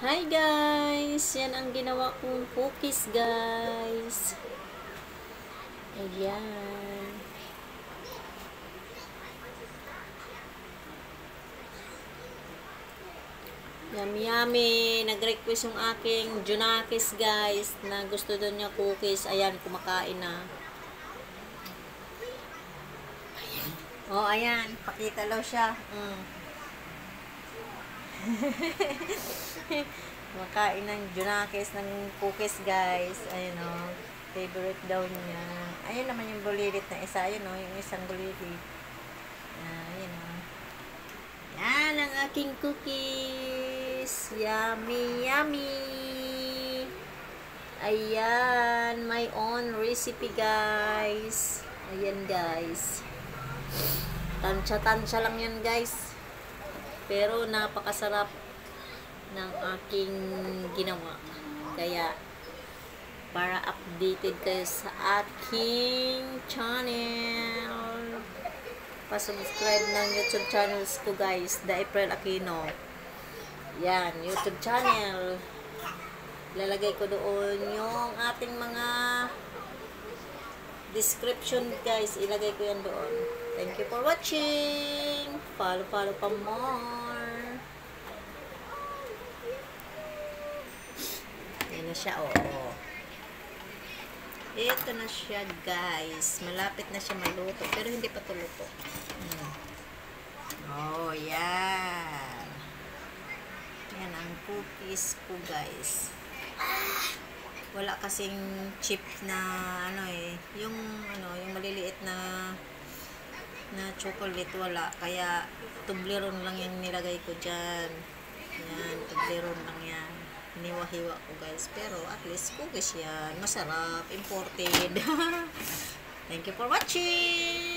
Hi guys! Yan ang ginawa kong cookies guys. Ayan. Yummy yummy. Nag-request yung aking Junakis guys na gusto doon niya cookies. Ayan, kumakain na. Oh, ayan. Pakita daw siya. Kumakain ng Junakis ng cookies guys. Ayun o. Favorite daw niya. Ayun naman yung bulilit na isa. Ayun o. Yung isang bulilit. Ayun o. Yan ang aking cookies. Yummy, yummy. Ayan. My own recipe guys. Ayan guys. Tansya-tansya lang yan guys. Pero napakasarap ng aking ginawa. Kaya, para updated kayo sa aking channel, pa-subscribe ng YouTube channels ko guys, The April Aquino. Yan, YouTube channel. Lalagay ko doon yung ating mga description guys. Ilagay ko yan doon. Thank you for watching. Follow pa more. Yan na siya, oo. Ito na siya, guys. Malapit na siya maluto. Pero hindi pa ito luto. Oh, yan. Yan ang cookies ko, guys. Wala kasing chip na, yung maliliit na chocolate, wala. Kaya, Toblerone lang yung nilagay ko dyan. Yan, Toblerone lang yan. Hiniwa-hiwa ko guys. Pero at least cookies yan. Masarap. Imported. Thank you for watching.